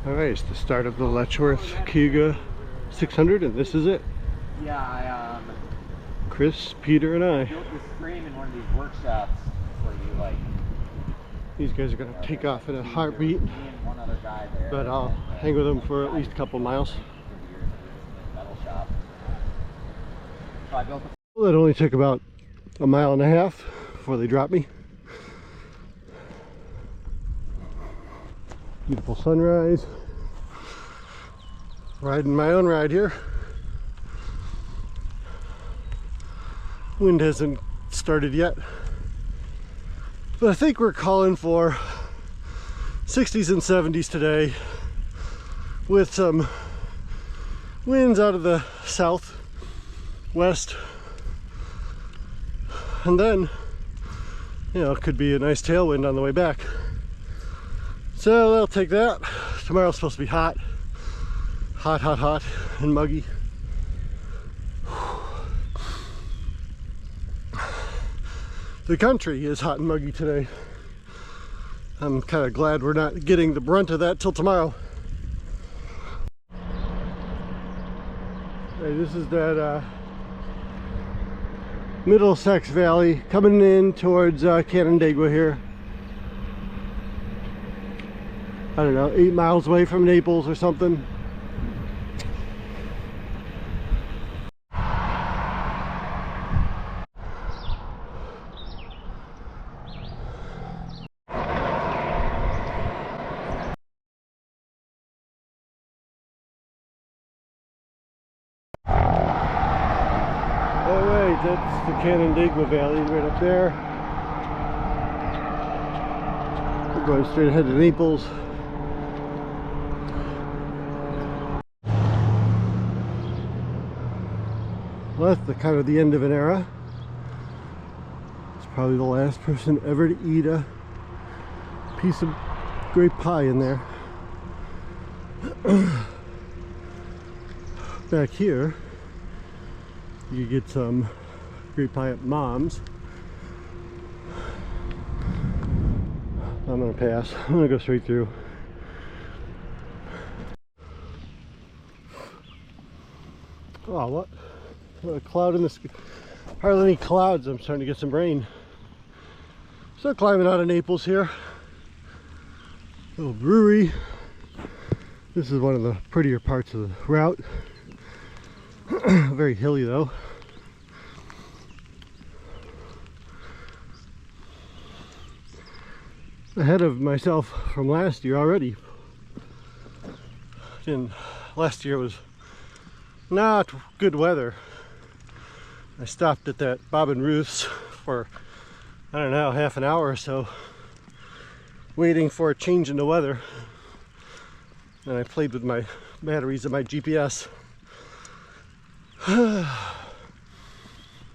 Alright, it's the start of the Letchworth-Cayuga 600, and this is it. Yeah, Chris, Peter, and I. built this frame in one of these workshops where you like. These guys are going to take off in a heartbeat, Me and one other guy there. but I'll hang with them for at least a couple miles. Metal shop. So I built Well, it only took about a mile and a half before they dropped me. Beautiful sunrise. Riding my own ride here. Wind hasn't started yet, but I think we're calling for 60s and 70s today, with some winds out of the southwest, and then, you know, it could be a nice tailwind on the way back. So I'll take that. Tomorrow's supposed to be hot, and muggy. The country is hot and muggy today. I'm kind of glad we're not getting the brunt of that till tomorrow. Hey, this is that Middlesex Valley coming in towards Canandaigua here. I don't know, 8 miles away from Naples or something. Alright, that's the Canandaigua Valley right up there. We're going straight ahead to Naples. Well, that's kind of the end of an era. It's probably the last person ever to eat a piece of grape pie in there. Back here, you get some grape pie at Mom's. I'm gonna pass. I'm gonna go straight through. Oh, what? What a cloud in the sky. Hardly any clouds. I'm starting to get some rain. Still climbing out of Naples here. Little brewery. This is one of the prettier parts of the route. Very hilly though. Ahead of myself from last year already. Last year was not good weather. I stopped at that Bob and Ruth's for, I don't know, half an hour or so, waiting for a change in the weather. And I played with my batteries of my GPS.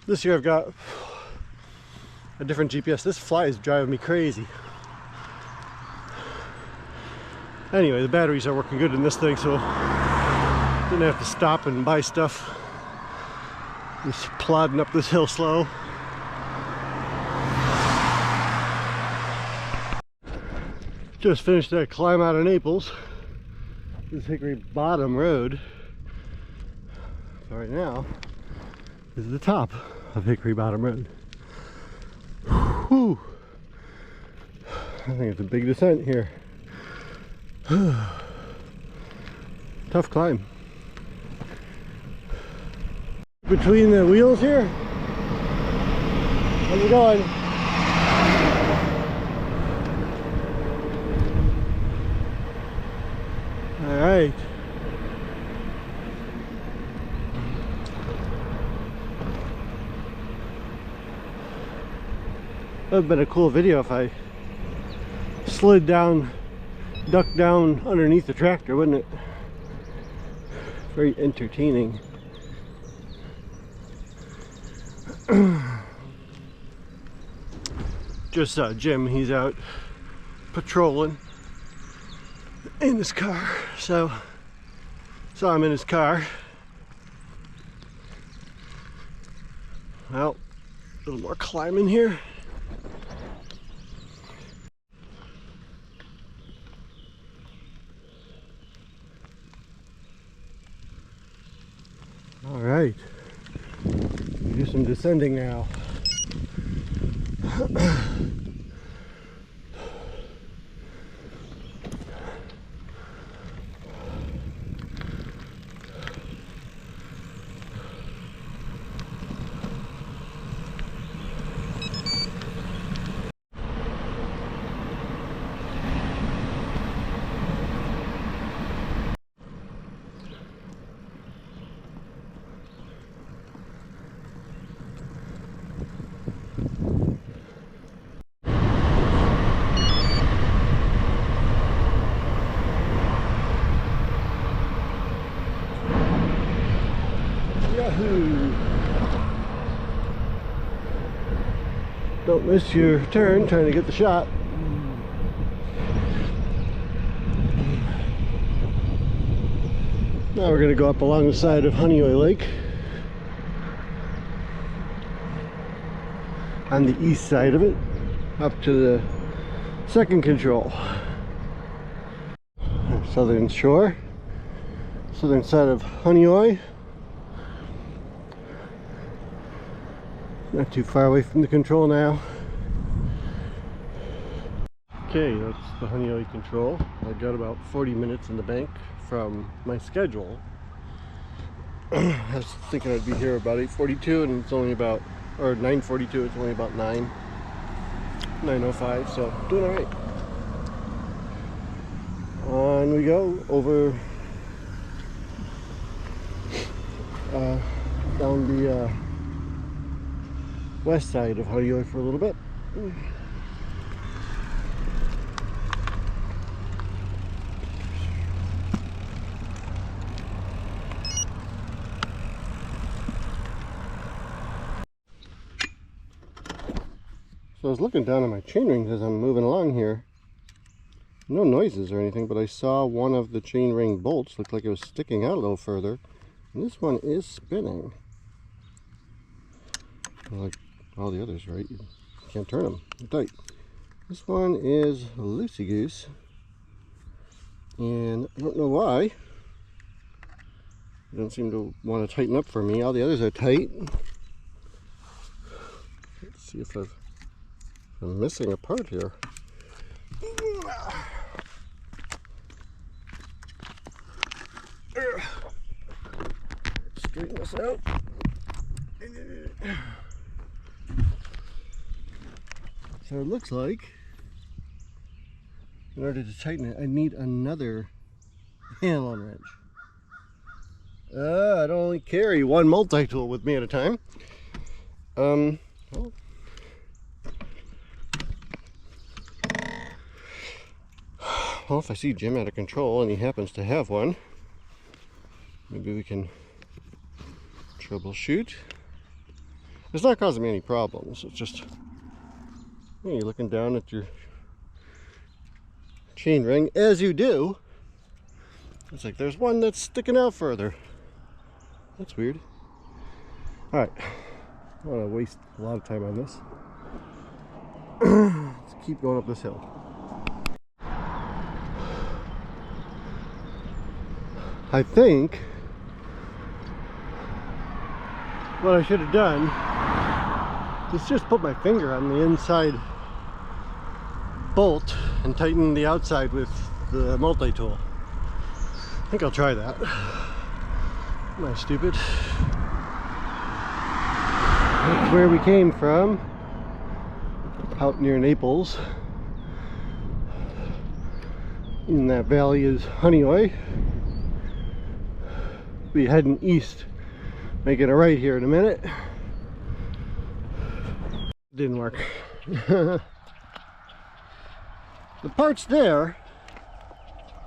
This year I've got a different GPS. This fly is driving me crazy. Anyway, the batteries are working good in this thing, so I didn't have to stop and buy stuff. Just plodding up this hill slow. Just finished that climb out of Naples. This Hickory Bottom Road. So right now, this is the top of Hickory Bottom Road. Whew. I think it's a big descent here. Tough climb. Between the wheels here. How's it going? All right. That would have been a cool video if I slid down, ducked down underneath the tractor, wouldn't it? Very entertaining. Just Jim, he's out patrolling in his car, so saw him in his car. Well, a little more climbing here. right, do some descending now. Yahoo! Don't miss your turn trying to get the shot. Now we're going to go up along the side of Honeoye Lake on the east side of it, up to the second control. Southern shore, southern side of Honeoye. Not too far away from the control now. Okay, that's the Honeoye control. I got about 40 minutes in the bank from my schedule. I was thinking I'd be here about 8:42 and it's only about, or 9:42, it's only about 9:05, so doing alright. On we go over down the west side of Honeoye for a little bit. So I was looking down at my chain rings as I'm moving along here. No noises or anything, but I saw one of the chain ring bolts looked like it was sticking out a little further. And this one is spinning. Like all the others, right? You can't turn them. They're tight. This one is loosey-goose. And I don't know why. They don't seem to want to tighten up for me. All the others are tight. Let's see if I'm missing a part here. Straighten this out. So it looks like in order to tighten it, I need another Allen wrench. I don't only carry one multi-tool with me at a time. Well, if I see Jim out of control and he happens to have one, maybe we can troubleshoot. It's not causing me any problems. It's just, you're looking down at your chain ring, as you do. It's like there's one that's sticking out further. That's weird. Alright, I don't want to waste a lot of time on this. Let's keep going up this hill. I think what I should have done is just put my finger on the inside bolt and tighten the outside with the multi-tool. I think I'll try that. Am I stupid? That's where we came from, out near Naples. In that valley is Honeoye. Be heading east, making a right here in a minute. Didn't work. The part's there,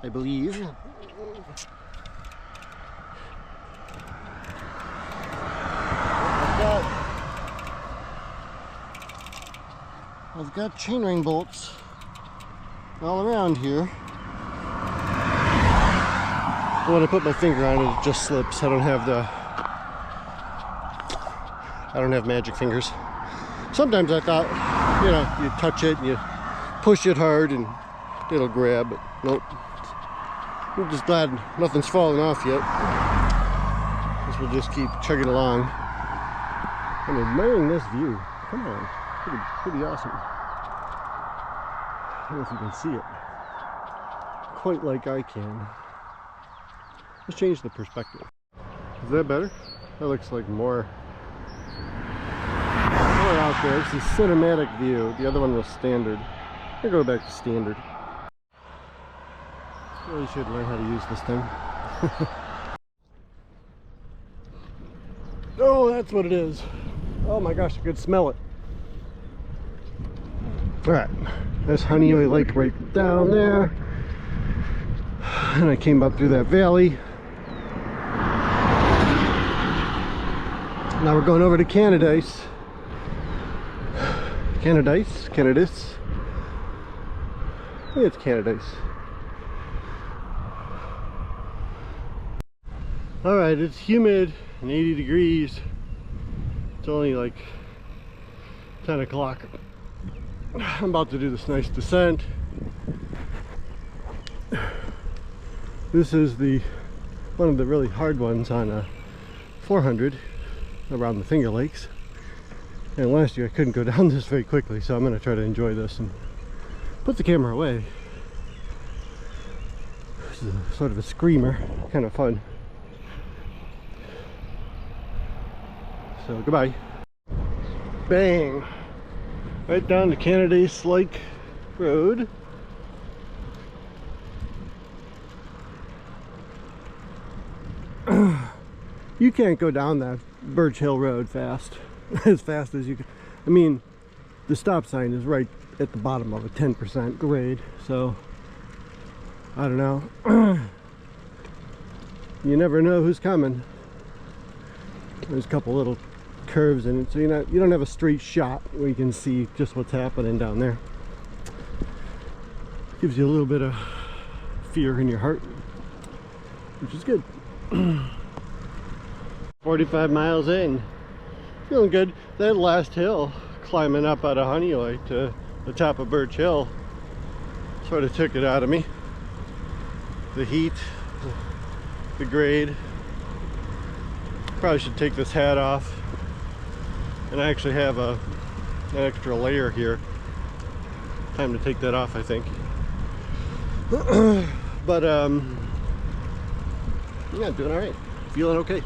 I believe. I've got chainring bolts all around here. When I put my finger on it, it just slips. I don't have magic fingers. Sometimes I thought, you know, you touch it and you push it hard and it'll grab, but nope. I'm just glad nothing's falling off yet. This we'll just keep chugging along. I'm admiring this view. Come on, pretty awesome. I don't know if you can see it quite like I can. Let's change the perspective. Is that better? That looks like more out there. It's a cinematic view. The other one was standard. I'll go back to standard. Really should learn how to use this thing. Oh, that's what it is. Oh my gosh, I could smell it. Alright, there's Honeoye Lake right down there. And I came up through that valley. Now we're going over to Canadice. Canadice? I think it's Canadice. Alright, it's humid and 80 degrees. It's only like 10 o'clock. I'm about to do this nice descent. This is one of the really hard ones on a 400 around the Finger Lakes. And last year I couldn't go down this very quickly, so I'm going to try to enjoy this and put the camera away. This is sort of a screamer, kind of fun. So goodbye. Bang! Right down to Canadice Lake Road. You can't go down that Birch Hill Road fast. As fast as you can. I mean, the stop sign is right at the bottom of a 10% grade, so I don't know. You never know who's coming. There's a couple little curves in it, so you don't have a straight shot where you can see just what's happening down there. Gives you a little bit of fear in your heart, which is good. 45 miles in. Feeling good. That last hill, climbing up out of Honeoye to the top of Birch Hill, sort of took it out of me. The heat, the grade. Probably should take this hat off. And I actually have an extra layer here. Time to take that off, I think. But yeah, doing all right. Feeling okay.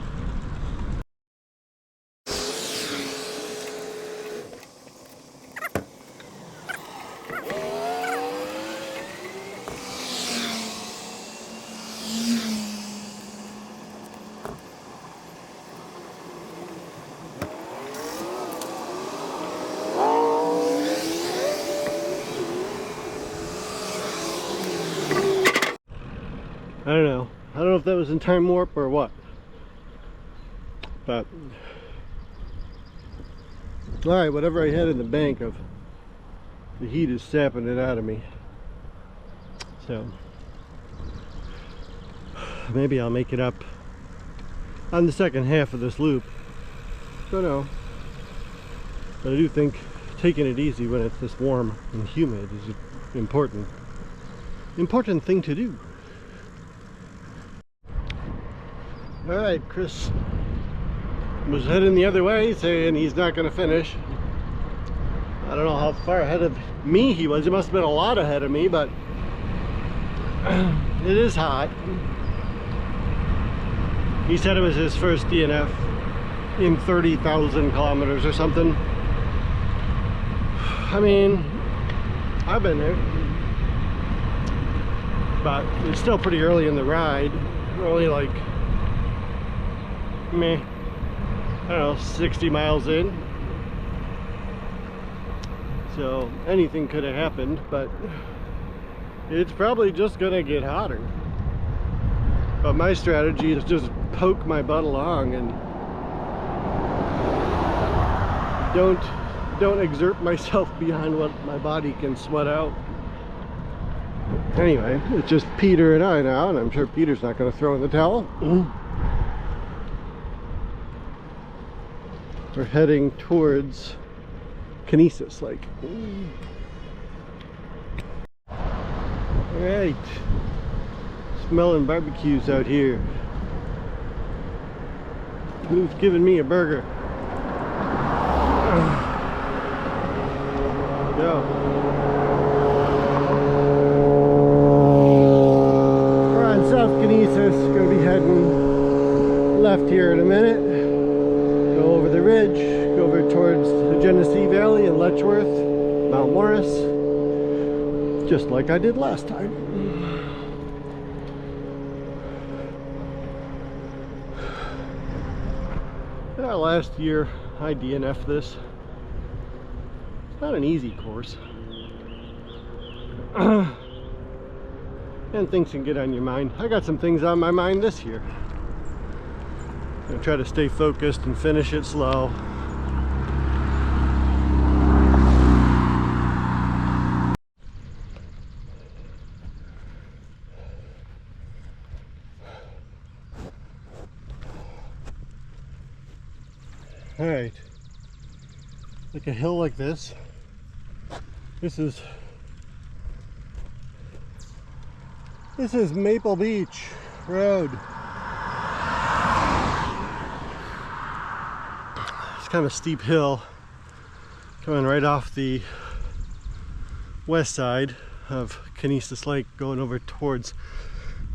I don't know. I don't know if that was in time warp or what. But alright, whatever I had in the bank of, the heat is sapping it out of me. So maybe I'll make it up on the second half of this loop. Don't know. But I do think taking it easy when it's this warm and humid is an important thing to do. Alright, Chris was heading the other way, saying he's not going to finish. I don't know how far ahead of me he was. He must have been a lot ahead of me, but it is hot. He said it was his first DNF in 30,000 kilometers or something. I mean, I've been there, but it's still pretty early in the ride. We're only like I don't know, 60 miles in. So anything could have happened, but it's probably just gonna get hotter. But my strategy is just poke my butt along and don't exert myself beyond what my body can sweat out. Anyway, it's just Peter and I now, and I'm sure Peter's not going to throw in the towel. We're heading towards Canadice Lake. Alright, smelling barbecues out here. Who's giving me a burger? Go. We're on South Kinesis. Gonna be heading left here in a minute. Go over the ridge. Go over towards the Genesee Valley and Letchworth, Mount Morris. Just like I did last time. Last year I DNF'd this. It's not an easy course. And things can get on your mind. I got some things on my mind this year. I'm gonna try to stay focused and finish it slow. All right, like a hill like this. This is Maple Beach Road. It's kind of a steep hill coming right off the west side of Kinesis Lake, going over towards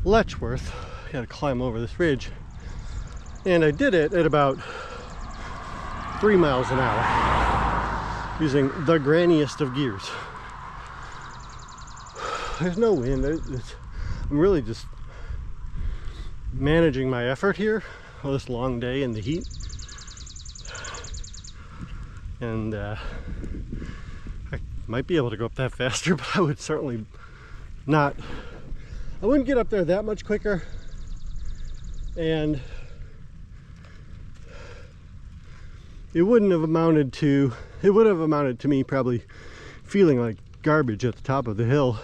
Letchworth. I got to climb over this ridge, and I did it at about 3 miles an hour using the granniest of gears. There's no wind. I'm really just managing my effort here on this long day in the heat, and I might be able to go up that faster, but I would certainly not. I wouldn't get up there that much quicker, and it would have amounted to me probably feeling like garbage at the top of the hill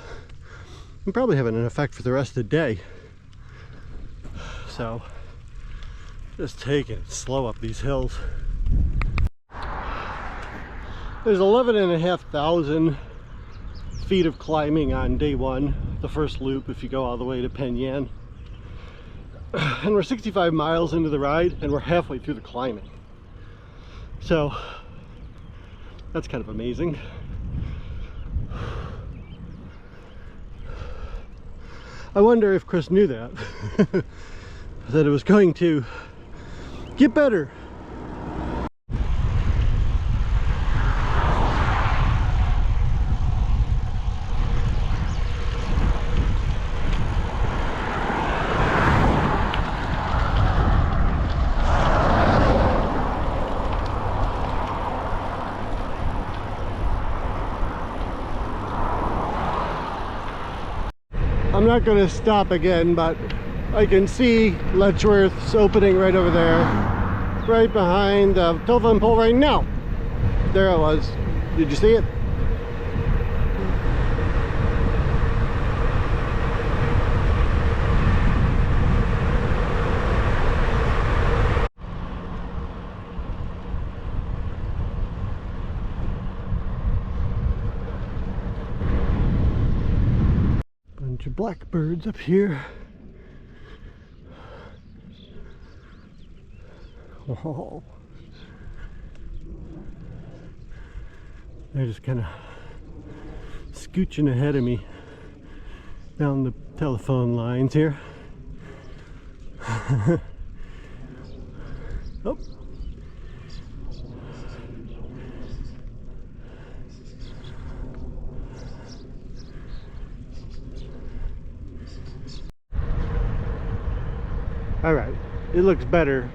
and probably having an effect for the rest of the day. So just taking it slow up these hills. There's 11,500 feet of climbing on day one, the first loop, if you go all the way to Penyan. And we're 65 miles into the ride, and we're halfway through the climbing. So that's kind of amazing. I wonder if Chris knew that, that it was going to get better. I'm not going to stop again, but I can see Letchworth's opening right over there, right behind the telephone pole right now. There it was. Did you see it? Bunch of blackbirds up here. Oh. They're just kind of scooching ahead of me down the telephone lines here. Oh. All right, it looks better.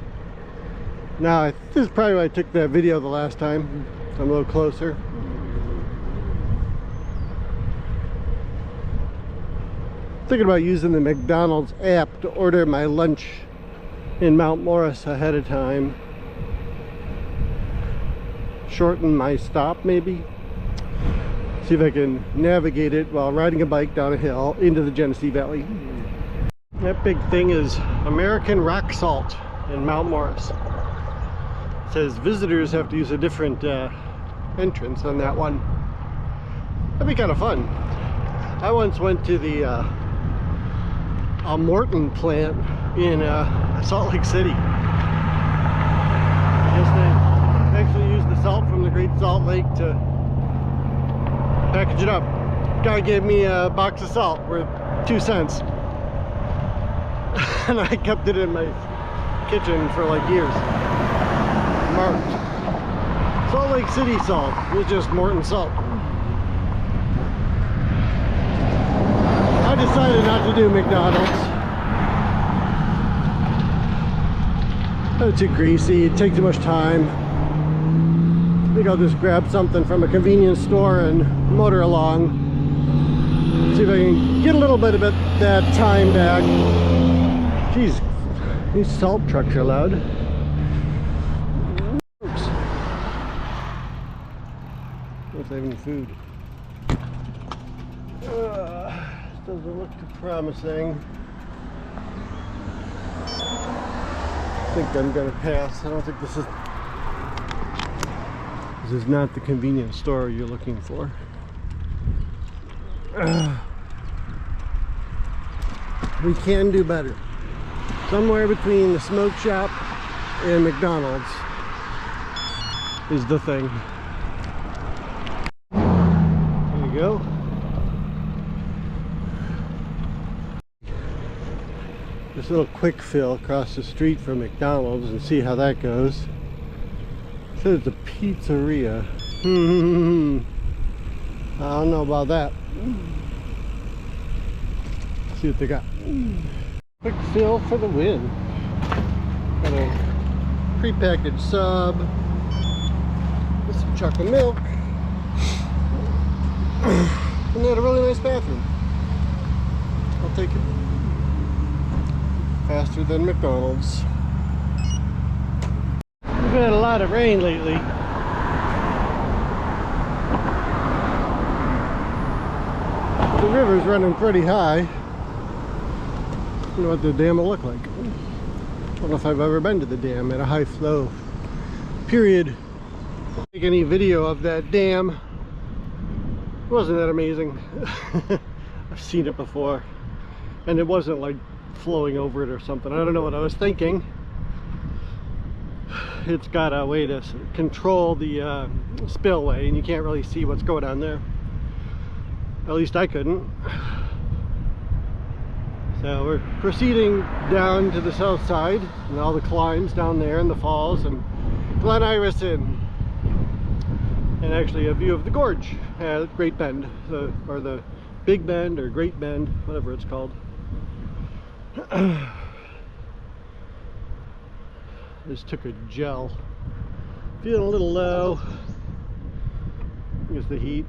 Now, this is probably why I took that video the last time. So I'm a little closer. Thinking about using the McDonald's app to order my lunch in Mount Morris ahead of time. Shorten my stop, maybe. See if I can navigate it while riding a bike down a hill into the Genesee Valley. That big thing is American rock salt in Mount Morris. It says visitors have to use a different entrance on that one. That'd be kind of fun. I once went to the Morton plant in Salt Lake City. salt from the Great Salt Lake to package it up. Guy gave me a box of salt worth 2 cents. And I kept it in my kitchen for like years. Marked. Salt Lake City salt. It was just Morton salt. I decided not to do McDonald's. It's too greasy, it takes too much time. I think I'll just grab something from a convenience store and motor along. See if I can get a little bit of that time back. Jeez, these salt trucks are loud. Oops. If they have any food. Doesn't look too promising. I think I'm gonna pass. I don't think this is not the convenience store you're looking for. We can do better. Somewhere between the smoke shop and McDonald's is the thing. There you go. This little quick fill across the street from McDonald's and see how that goes. It says it's a pizzeria. I don't know about that. Let's see what they got. Quick fill for the win. Got a prepackaged sub with some chocolate milk. And they had a really nice bathroom. I'll take it. Faster than McDonald's. We've had a lot of rain lately. The river's running pretty high. I don't know what the dam will look like. I don't know if I've ever been to the dam at a high flow period. Take any video of that dam. It wasn't that amazing. I've seen it before. And it wasn't like flowing over it or something. I don't know what I was thinking. It's got a way to control the spillway, and you can't really see what's going on there. At least I couldn't. So we're proceeding down to the south side and all the climbs down there and the falls and Glen Irison, and actually a view of the gorge at Great Bend, or the Big Bend or Great Bend, whatever it's called. Just took a gel. Feeling a little low. I guess the heat.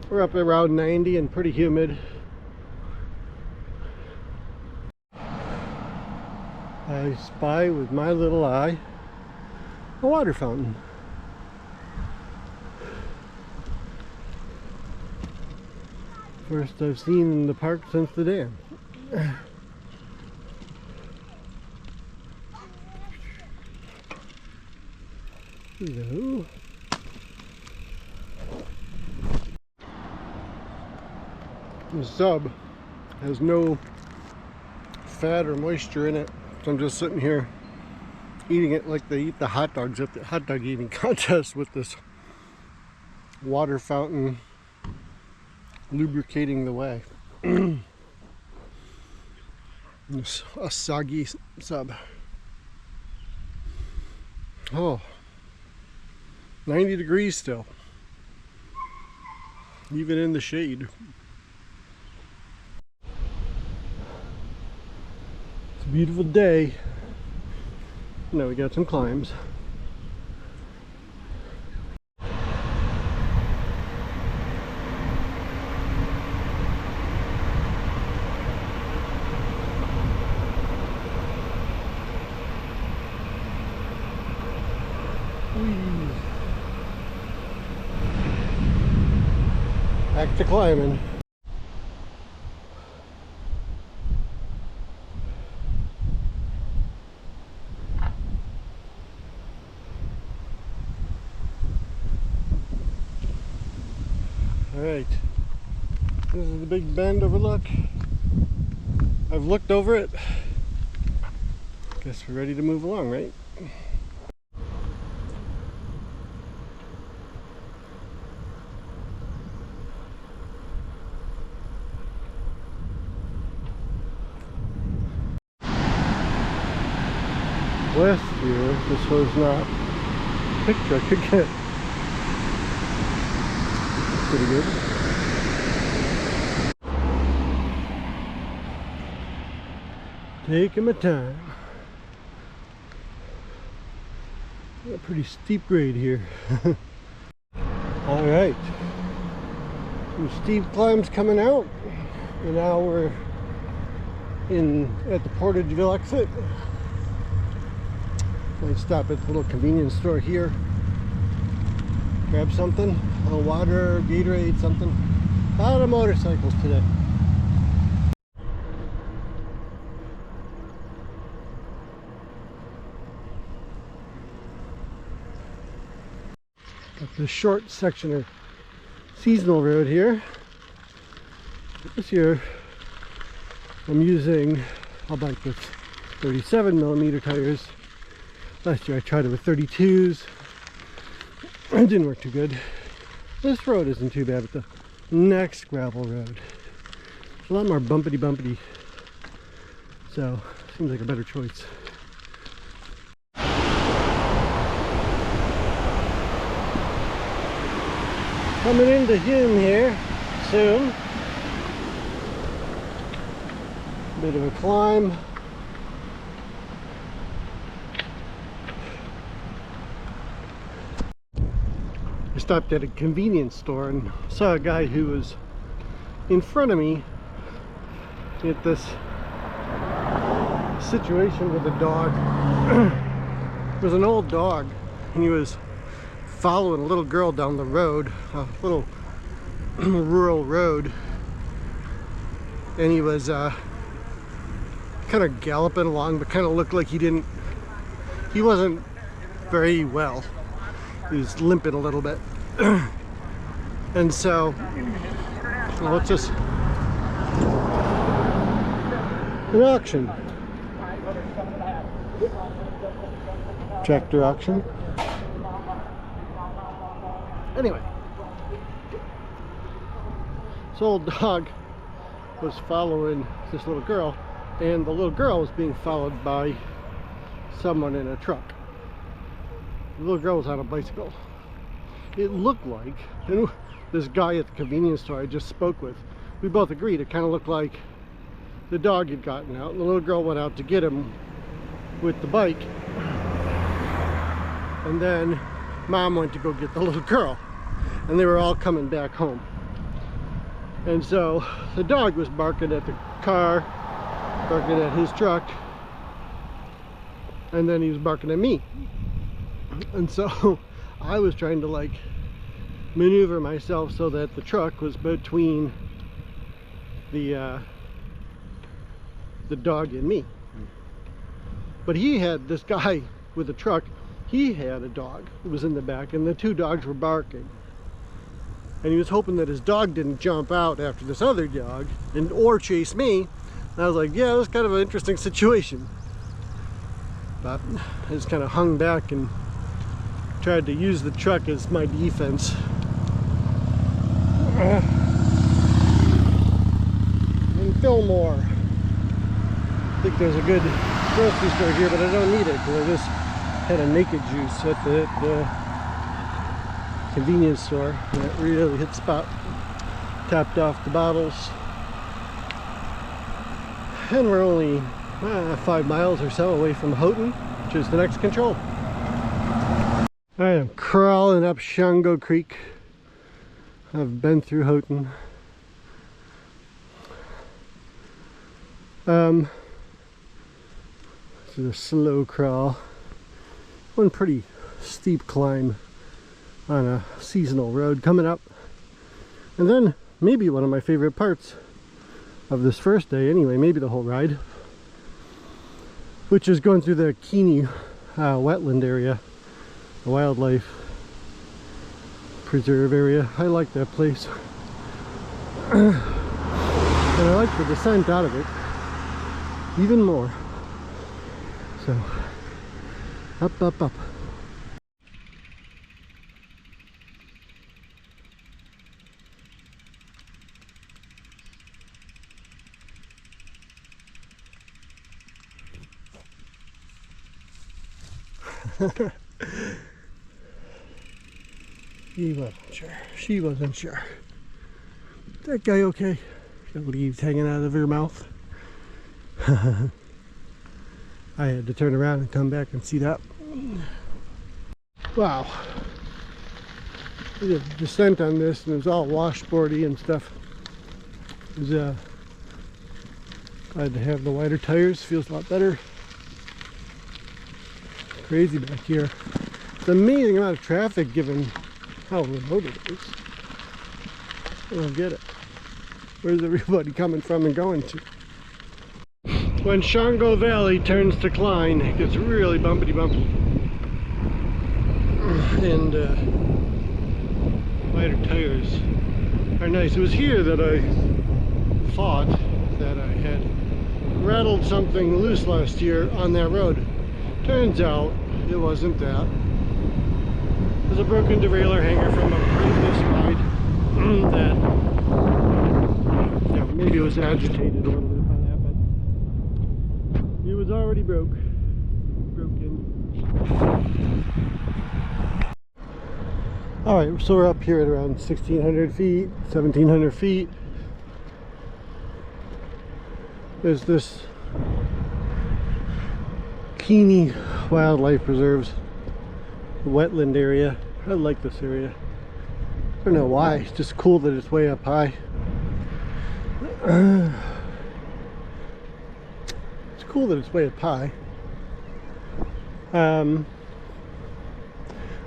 We're up around 90 and pretty humid. I spy with my little eye a water fountain. First I've seen in the park since the dam. Hello. The sub has no fat or moisture in it, so I'm just sitting here eating it like they eat the hot dogs at the hot dog eating contest, with this water fountain lubricating the way. It's a soggy sub. Oh, 90 degrees still, even in the shade. It's a beautiful day. Now we got some climbs. Back to climbing. Alright, this is the Big Bend overlook. I've looked over it. Guess we're ready to move along, right? last year, this was not a picture I could get. Pretty good. Taking my time. Got a pretty steep grade here. Alright. Some steep climbs coming out. And now we're at the Portageville exit. Might stop at the little convenience store here. Grab something. A little water, Gatorade, something. A lot of motorcycles today. Got this short section of seasonal road here. This year I'm using a bike with 37mm tires. Last year I tried it with 32s. It didn't work too good. This road isn't too bad, but the next gravel road, it's a lot more bumpity. So seems like a better choice. Coming into Hume here soon. Bit of a climb. I stopped at a convenience store and saw a guy who was in front of me at this situation with a dog. It was an old dog and he was following a little girl down the road, a little rural road, and he was kind of galloping along, but kind of looked like he wasn't very well. He was limping a little bit. And so, well, it's just an auction. Tractor auction. Anyway, this old dog was following this little girl, and the little girl was being followed by someone in a truck. The little girl was on a bicycle. It looked like, and this guy at the convenience store I just spoke with, we both agreed it kind of looked like the dog had gotten out and the little girl went out to get him with the bike, and then mom went to go get the little girl, and they were all coming back home. And so the dog was barking at the car, barking at his truck, and then he was barking at me. And so I was trying to like maneuver myself so that the truck was between the dog and me. But this guy with the truck, he had a dog who was in the back, and the two dogs were barking. And he was hoping that his dog didn't jump out after this other dog or chase me. And I was like, yeah, it was kind of an interesting situation. But I just kind of hung back and tried to use the truck as my defense. In Fillmore, I think there's a good grocery store here, but I don't need it because I just had a naked juice at the convenience store. That really hit spot. Topped off the bottles, and we're only 5 miles or so away from Houghton, which is the next control. I am crawling up Shango Creek. I've been through Houghton. This is a slow crawl. One pretty steep climb on a seasonal road coming up. And then maybe one of my favorite parts of this first day, anyway, maybe the whole ride, which is going through the Keeney wetland area, the wildlife preserve area. I like that place. And I like the descent out of it even more. So, up. He wasn't sure. She wasn't sure. That guy okay? Got leaves hanging out of her mouth. I had to turn around and come back and see that. Wow. I did a descent on this and it was all washboardy and stuff. It was glad to have the wider tires. Feels a lot better. Crazy back here. It's an amazing amount of traffic given how remote it is. I don't get it. Where's everybody coming from and going to? When Shango Valley turns to Klein, it gets really bumpity bumpy. And wider tires are nice. It was here that I thought that I had rattled something loose last year on that road. Turns out it wasn't that. It was a broken derailleur hanger from a previous ride that, you know, maybe it was agitated a little bit by that, but it was already broken. Alright, so we're up here at around 1,600 feet, 1,700 feet. There's this Keeney Wildlife Preserves wetland area. I like this area. I don't know why, it's just cool that it's way up high. It's cool that it's way up high.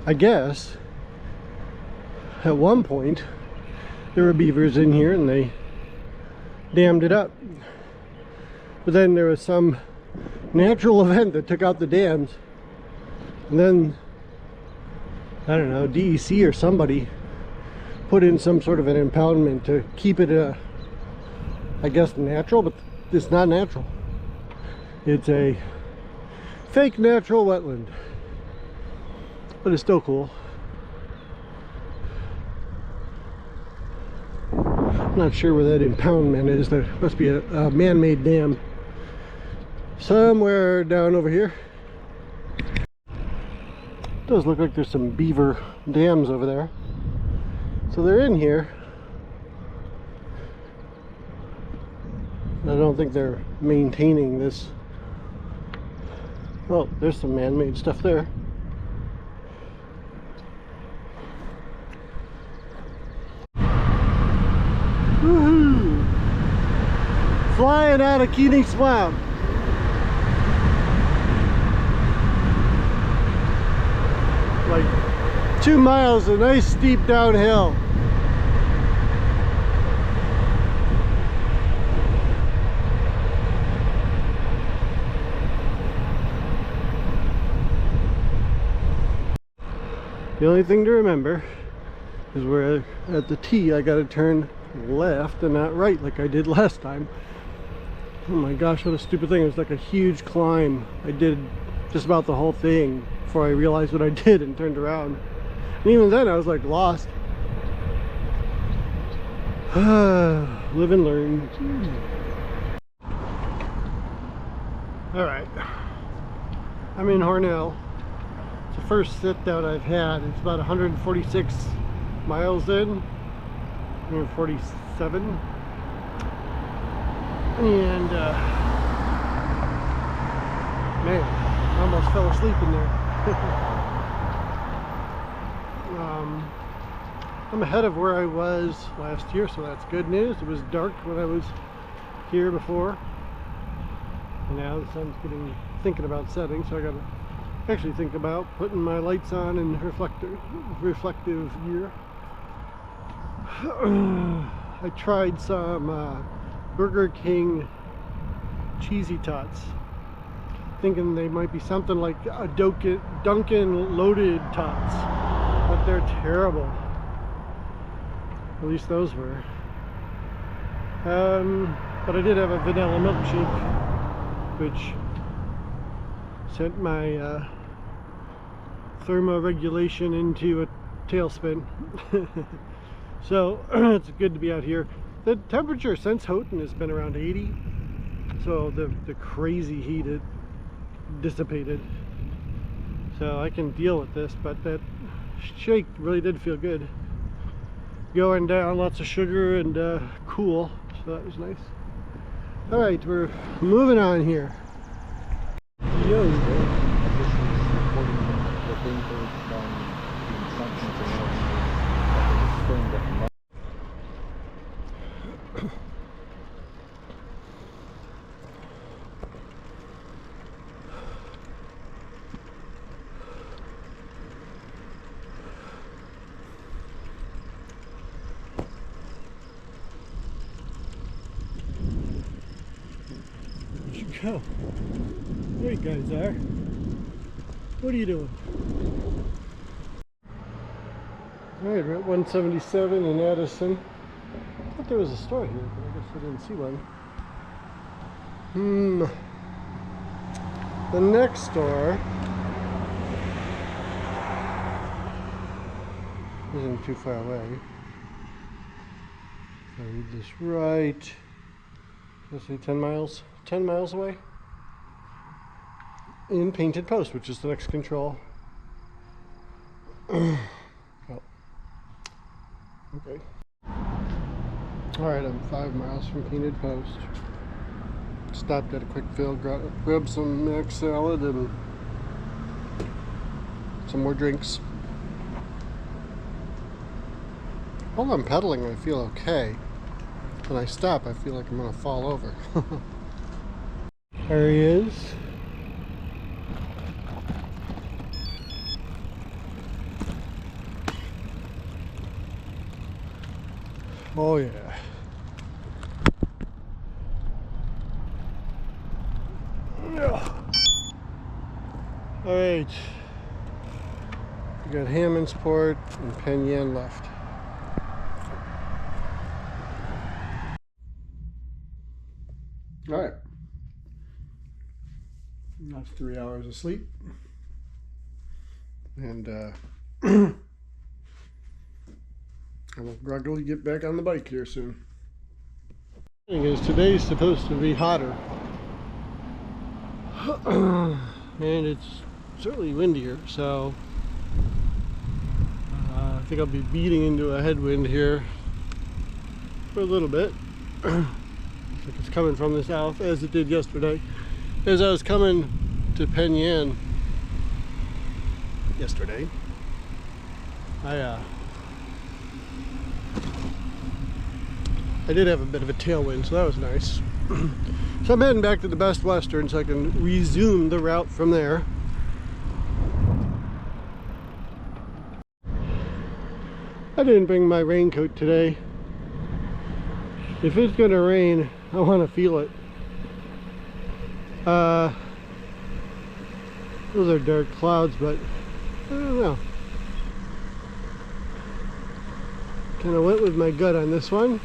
I guess at one point there were beavers in here and they dammed it up. But then there was some natural event that took out the dams, and then I don't know, DEC or somebody put in some sort of an impoundment to keep it I guess natural, but it's not natural. It's a fake natural wetland, but it's still cool. I'm not sure where that impoundment is. There must be a man-made dam somewhere down over here. It does look like there's some beaver dams over there. So they're in here. I don't think they're maintaining this. Oh, there's some man-made stuff there. Woohoo! Flying out of Keeney Swamp. Like 2 miles of nice steep downhill. The only thing to remember is we're at the T. I gotta turn left and not right like I did last time. Oh my gosh, what a stupid thing. It was like a huge climb. I did just about the whole thing before I realized what I did and turned around. And even then I was like lost. Live and learn. Alright, I'm in Hornell. It's the first sit down I've had. It's about 146 miles in, 147, and man, I almost fell asleep in there. I'm ahead of where I was last year, so that's good news. It was dark when I was here before, and now the sun's thinking about setting, so I gotta actually think about putting my lights on and reflective gear. I tried some Burger King cheesy tots, thinking they might be something like a Dunkin' loaded tots, but they're terrible. At least those were. But I did have a vanilla milkshake, which sent my thermoregulation into a tailspin. So it's good to be out here. The temperature since Houghton has been around 80, so the crazy heat had dissipated. so I can deal with this, but that shake really did feel good. Going down, lots of sugar and cool, so that was nice. All right, we're moving on here. Yo. Go. There you guys are. What are you doing? Alright, we're at 177 in Addison. I thought there was a store here, but I guess I didn't see one. The next store isn't too far away. If I read this right, let's say 10 miles. 10 miles away in Painted Post, which is the next control. Oh. Okay. Alright, I'm 5 miles from Painted Post. Stopped at a quick fill, grabbed some mac salad and some more drinks. While I'm pedaling, I feel okay. When I stop, I feel like I'm gonna fall over. There he is. Oh yeah. All right. We got Hammondsport and Penn Yan left. All right. That's 3 hours of sleep, and I will groggily get back on the bike here soon. The thing is, today's supposed to be hotter, and it's certainly windier, so I think I'll be beating into a headwind here for a little bit. Looks like it's coming from the south, as it did yesterday. As I was coming to Penn Yan yesterday, I did have a bit of a tailwind, so that was nice. So I'm heading back to the Best Western so I can resume the route from there. I didn't bring my raincoat today. If it's gonna rain, I want to feel it. Those are dark clouds, but I don't know. Kind of went with my gut on this one.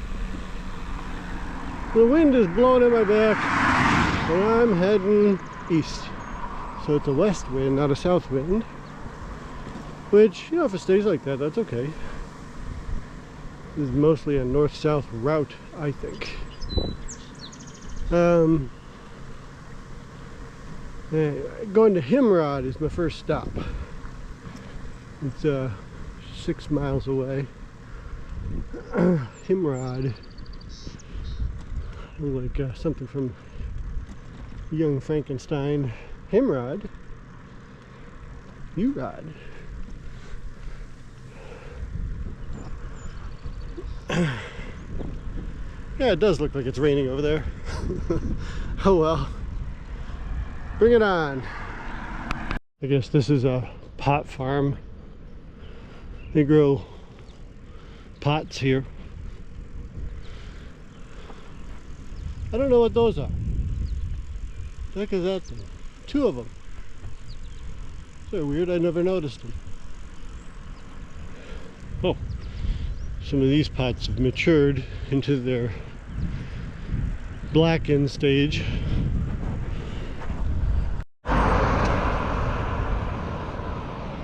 The wind is blowing at my back, and I'm heading east. So it's a west wind, not a south wind. Which, you know, if it stays like that, that's okay. This is mostly a north-south route, I think. Anyway, going to Himrod is my first stop. It's 6 miles away. Himrod. Like something from Young Frankenstein. Himrod. You rod. Yeah, it does look like it's raining over there. Oh well. Bring it on. I guess this is a pot farm. They grow pots here. I don't know what those are. What the heck is that thing? 2 of them. They're weird, I never noticed them. Oh, some of these pots have matured into their blackened stage.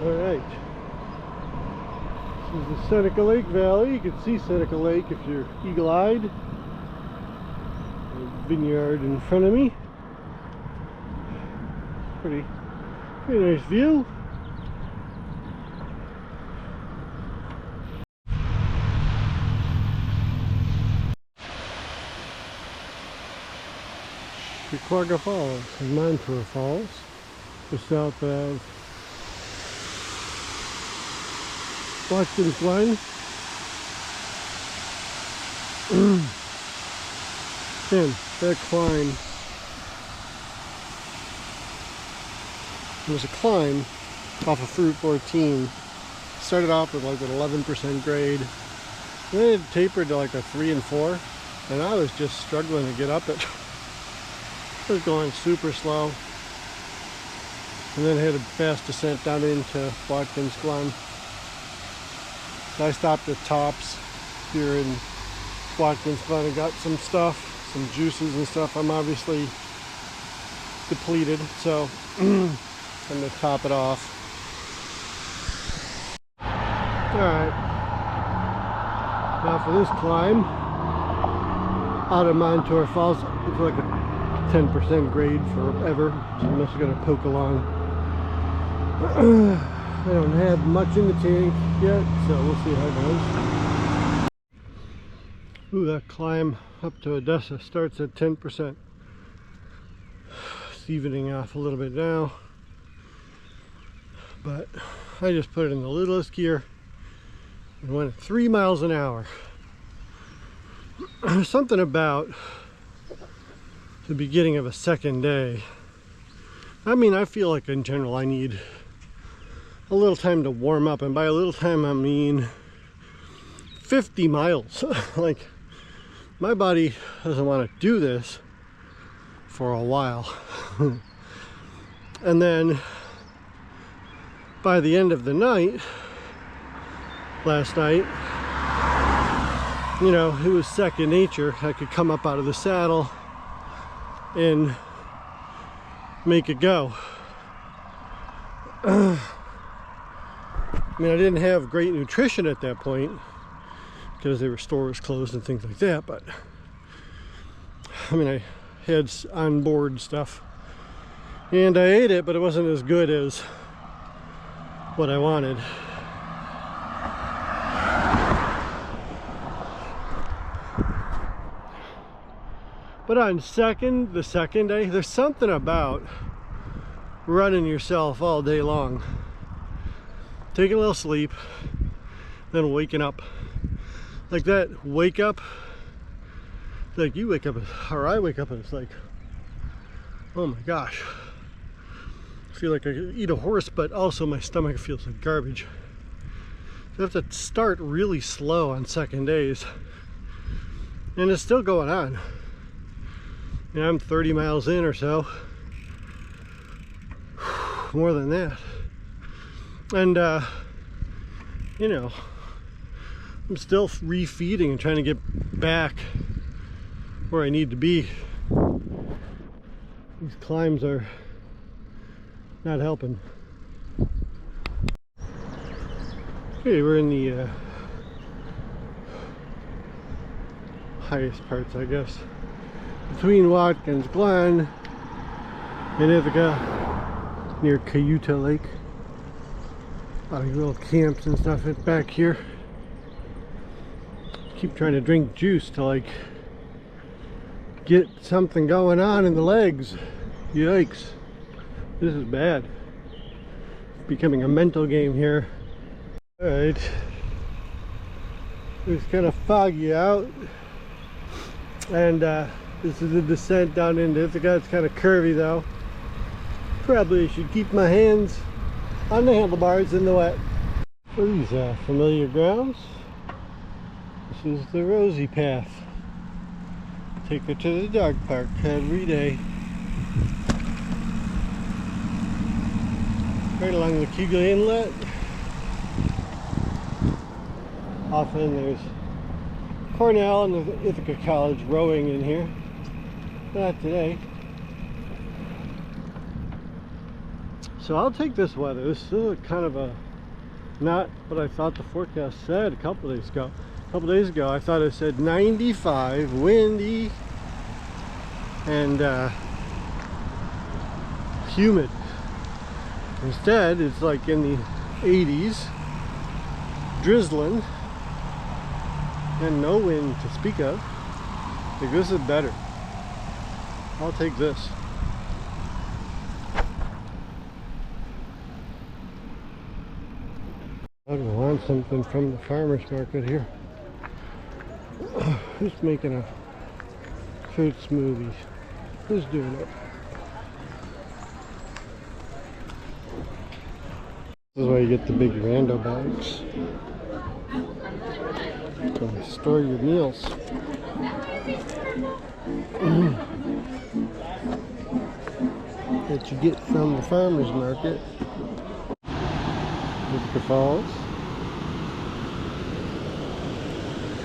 Alright. This is the Seneca Lake Valley. You can see Seneca Lake if you're eagle-eyed. Vineyard in front of me. Pretty nice view. Letchworth-Cayuga Falls and Montour Falls, just south of Watkins Glen. Then that climb, it was a climb off of Route 14. Started off with like an 11% grade, then it tapered to like a 3 and 4, and I was just struggling to get up it. I was going super slow, and then had a fast descent down into Watkins Glen. So I stopped at Tops here in Watkins Glen and got some stuff, some juices and stuff. I'm obviously depleted, so I'm gonna top it off. Alright, now for this climb out of Montour Falls, it's like a 10% grade forever, so I'm just gonna poke along. I don't have much in the tank yet, so we'll see how it goes. Ooh, that climb up to Odessa starts at 10%. It's evening off a little bit now, but I just put it in the littlest gear and went at 3 miles an hour. There's something about the beginning of a second day. I mean, I feel like in general I need a little time to warm up, and by a little time I mean 50 miles. Like, my body doesn't want to do this for a while. And then by the end of the night, last night, you know, it was second nature. I could come up out of the saddle and make it go. I mean, I didn't have great nutrition at that point because there were stores closed and things like that, but I mean, I had on-board stuff and I ate it, but it wasn't as good as what I wanted. But on the second day, there's something about running yourself all day long, taking a little sleep, then waking up. Like that wake up, like you wake up, or I wake up and it's like, oh my gosh. I feel like I could eat a horse, but also my stomach feels like garbage. So I have to start really slow on second days. And it's still going on. And I'm 30 miles in or so. More than that. And you know, I'm still refeeding and trying to get back where I need to be. These climbs are not helping. Okay, we're in the highest parts, I guess, between Watkins Glen and Ithaca, near Cayuga Lake. A lot of little camps and stuff back here. Keep trying to drink juice to like get something going on in the legs. Yikes. This is bad. It's becoming a mental game here. Alright. It's kind of foggy out. And this is the descent down into Ithaca. It's kind of curvy though. Probably should keep my hands on the handlebars in the wet. What are these familiar grounds? This is the Rosie Path. Take her to the dog park every day. Right along the Cayuga Inlet. Often there's Cornell and the Ithaca College rowing in here. Not today. So I'll take this weather. This is kind of a, not what I thought the forecast said a couple days ago. A couple days ago I thought it said 95, windy, and humid. Instead it's like in the 80s, drizzling, and no wind to speak of. I think this is better. I'll take this. I want something from the farmer's market here. Who's making a fruit smoothie? Who's doing it? This is why you get the big Rando bags. To store your meals. That you get from the farmer's market. Utica Falls.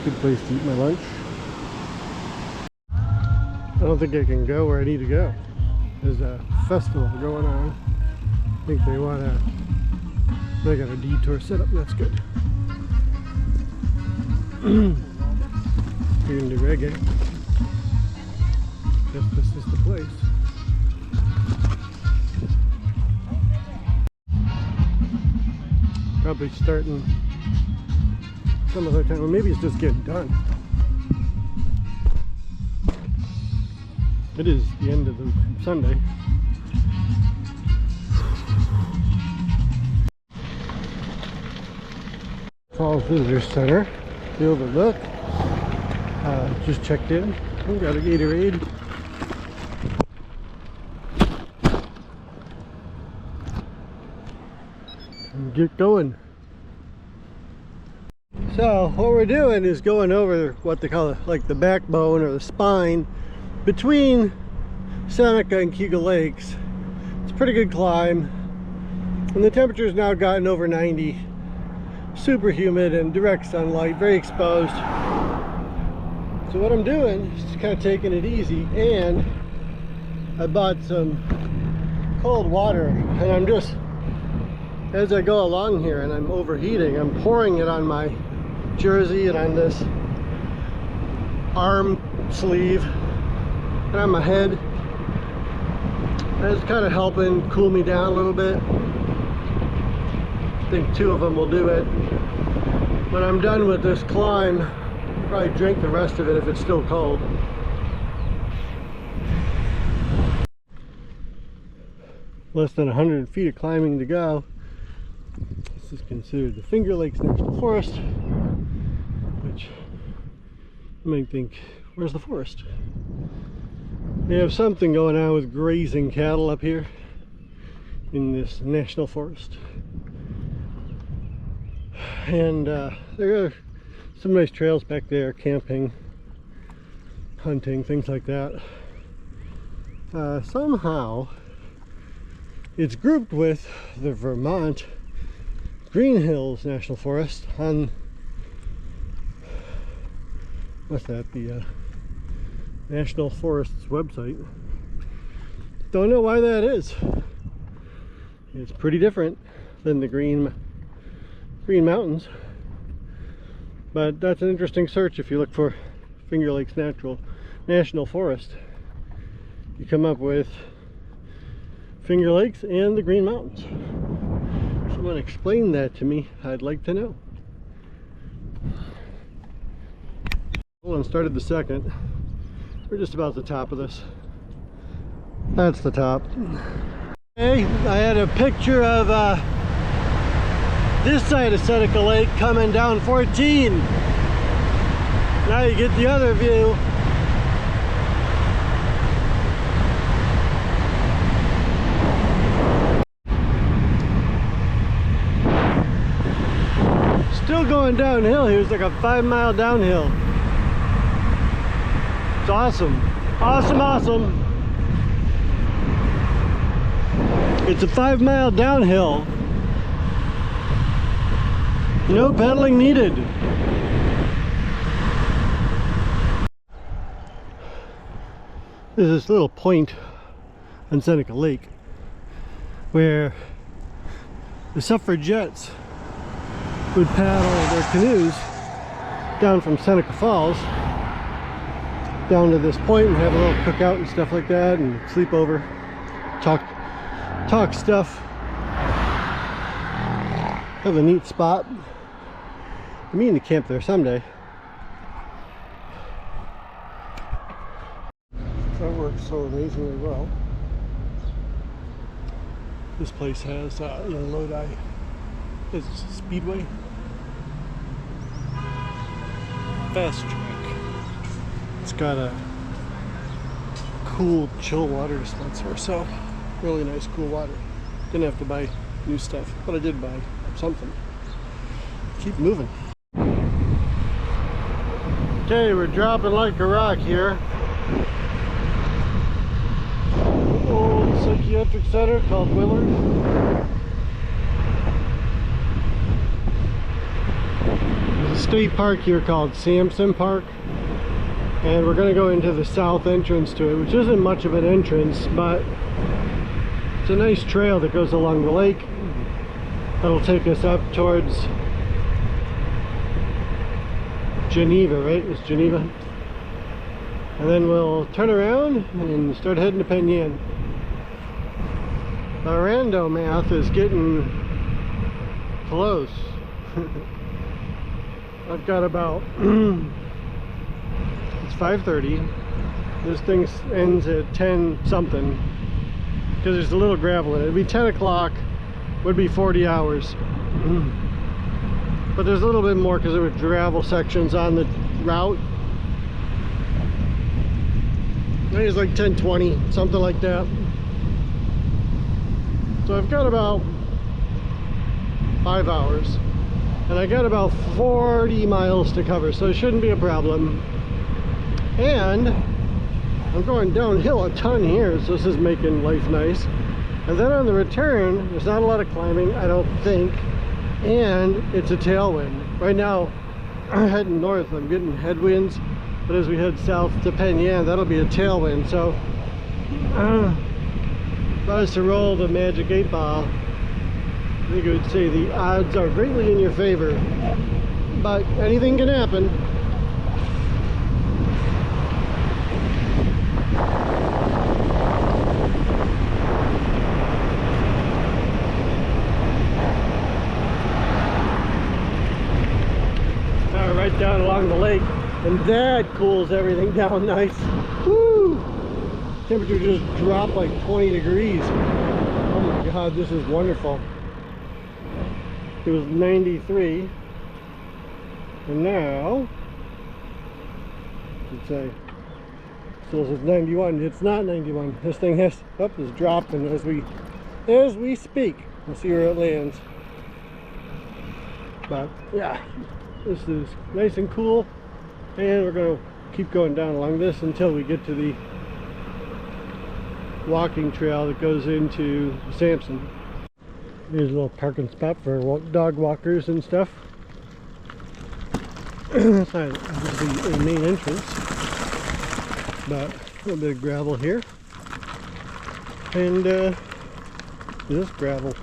Good place to eat my lunch. I don't think I can go where I need to go. There's a festival going on. I think they got a detour set up. That's good. You're gonna do reggae. Guess this is the place. Probably starting some other time, or maybe it's just getting done. It is the end of the Sunday. Falls Visitor Center, the overlook. Just checked in. We got a Gatorade. And get going. So what we're doing is going over what they call like the backbone or the spine between Seneca and Cayuga Lakes. It's a pretty good climb, and the temperature's now gotten over 90. Super humid and direct sunlight, very exposed. So what I'm doing is just kind of taking it easy, and I bought some cold water, and I'm just, as I go along here and I'm overheating, I'm pouring it on my jersey and on this arm sleeve and on my head. And it's kind of helping cool me down a little bit. I think 2 of them will do it. When I'm done with this climb, I'll probably drink the rest of it if it's still cold. Less than 100 feet of climbing to go. This is considered the Finger Lakes National Forest, which you might think, where's the forest? They have something going on with grazing cattle up here in this national forest. And there are some nice trails back there, camping, hunting, things like that. Somehow it's grouped with the Vermont Green Hills National Forest on, what's that, the National Forest's website. Don't know why that is. It's pretty different than the Green Mountains, but that's an interesting search. If you look for Finger Lakes National Forest, you come up with Finger Lakes and the Green Mountains. Someone explain that to me, I'd like to know. And started the second. We're just about the top of this. That's the top. Okay, I had a picture of this side of Seneca Lake coming down 14. Now you get the other view. Still going downhill here. It's like a 5-mile downhill. It's awesome. Awesome, awesome. It's a 5-mile downhill. No pedaling needed. There's this little point on Seneca Lake where the suffragettes would paddle their canoes down from Seneca Falls down to this point and have a little cookout and stuff like that, and sleep over, talk stuff. Have a neat spot. I mean to camp there someday. That works so amazingly well. This place has in Lodi, is Speedway, Fast Track. It's got a cool chill water dispenser, so really nice cool water. Didn't have to buy new stuff, but I did buy something. Keep moving. Okay, we're dropping like a rock here. Old psychiatric center called Willard. There's a state park here called Sampson Park, and we're going to go into the south entrance to it, which isn't much of an entrance, but it's a nice trail that goes along the lake. That'll take us up towards Geneva, right? It's Geneva. And then we'll turn around and start heading to Penn Yan. The rando math is getting close. I've got about it's 5:30. This thing ends at 10 something because there's a little gravel in it. It'd be 10 o'clock, would be 40 hours. But there's a little bit more because there were gravel sections on the route. I think it's like 10:20, something like that. So I've got about 5 hours, and I got about 40 miles to cover, so it shouldn't be a problem. And I'm going downhill a ton here, so this is making life nice. And then on the return, there's not a lot of climbing, I don't think, and it's a tailwind. Right now, I'm heading north, I'm getting headwinds, but as we head south to Penn Yan, that'll be a tailwind. So if I was to roll the magic 8 ball, I think I would say the odds are greatly in your favor, but anything can happen. Right down along the lake, and that cools everything down nice. Woo! Temperature just dropped like 20 degrees. Oh my god, this is wonderful. It was 93, and now let's say still says 91. It's not 91. This thing has is dropping as we speak. We'll see where it lands. But yeah, this is nice and cool, and we're going to keep going down along this until we get to the walking trail that goes into Sampson. Here's a little parking spot for dog walkers and stuff. It's not obviously a main entrance, but a little bit of gravel here, and this gravel,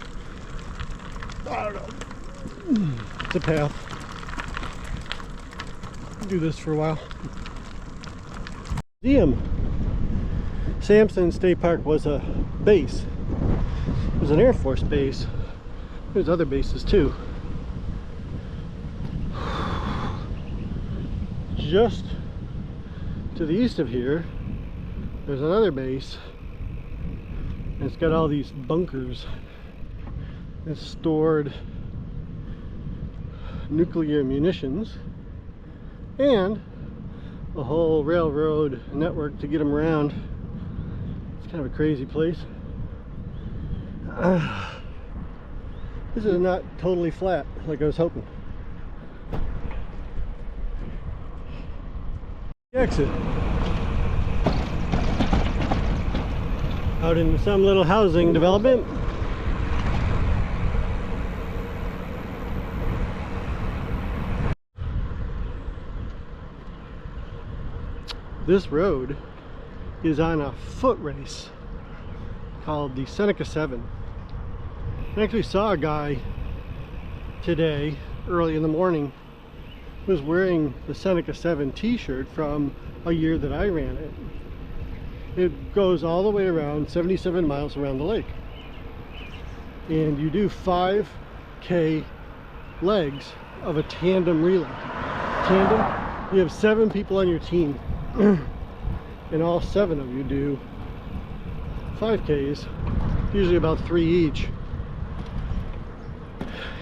I don't know, it's a path. Do this for a while. Museum. Sampson State Park was a base. It was an Air Force base. There's other bases too. Just to the east of here, there's another base, and it's got all these bunkers. It's stored nuclear munitions and a whole railroad network to get them around. It's kind of a crazy place. This is not totally flat like I was hoping. Exit out into some little housing development. This road is on a foot race called the Seneca 7. I actually saw a guy today early in the morning who was wearing the Seneca 7 t-shirt from a year that I ran it. It goes all the way around 77 miles around the lake, and you do 5K legs of a tandem relay. Tandem, you have 7 people on your team. and all 7 of you do 5Ks, usually about 3 each,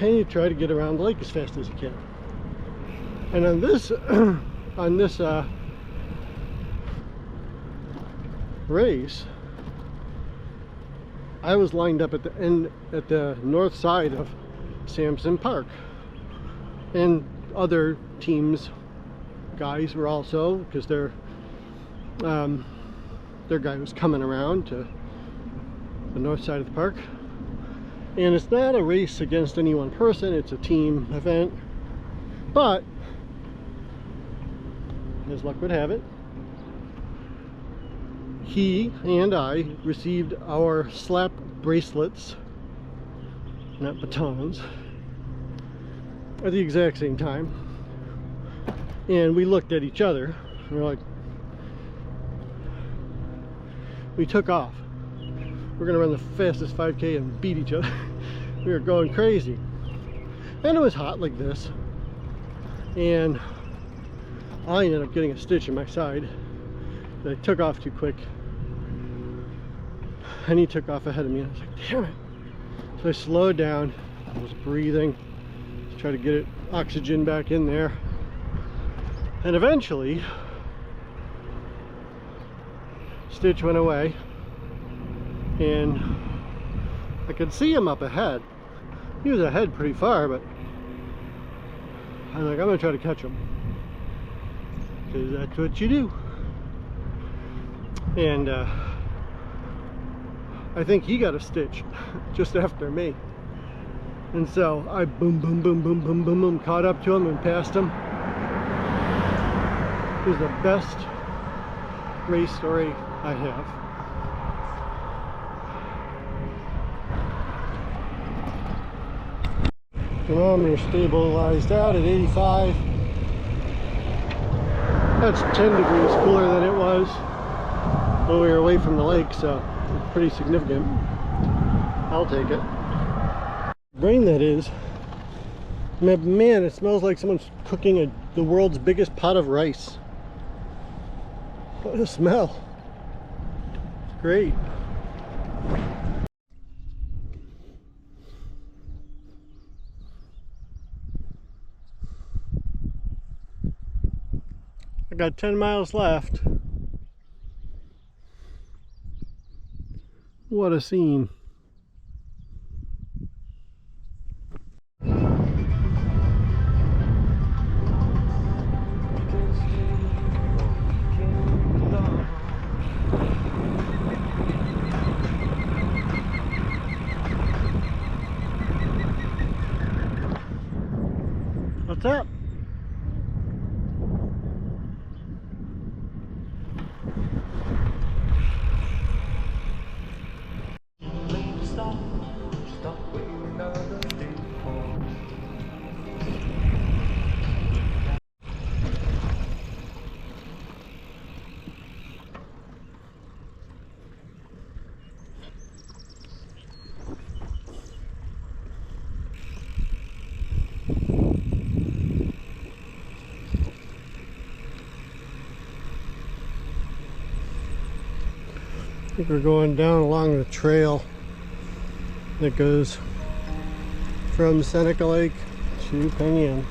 and you try to get around the lake as fast as you can. And on this on this race, I was lined up at the end, at the north side of Sampson Park, and other teams guys were also, because their guy was coming around to the north side of the park. And it's not a race against any one person, it's a team event, but as luck would have it, he and I received our slap bracelets, not batons, at the exact same time. And we looked at each other and we're like, we took off. We're gonna run the fastest 5K and beat each other. We were going crazy. And it was hot like this. And I ended up getting a stitch in my side. I took off too quick. And he took off ahead of me. And I was like, damn it. So I slowed down. I was breathing. Try to get it oxygen back in there. And eventually, stitch went away. And I could see him up ahead. He was ahead pretty far, but I'm like, I'm gonna try to catch him, because that's what you do. And I think he got a stitch just after me. And so I boom, boom, boom, boom, boom, boom, boom, caught up to him and passed him. It was the best race story I have. Thermometer stabilized out at 85. That's 10 degrees cooler than it was when we were away from the lake, so it's pretty significant. I'll take it. Rain, that is. Man, it smells like someone's cooking the world's biggest pot of rice. What a smell. It's great. I got 10 miles left. What a scene. What's up? I think we're going down along the trail that goes from Seneca Lake to Penn Yan.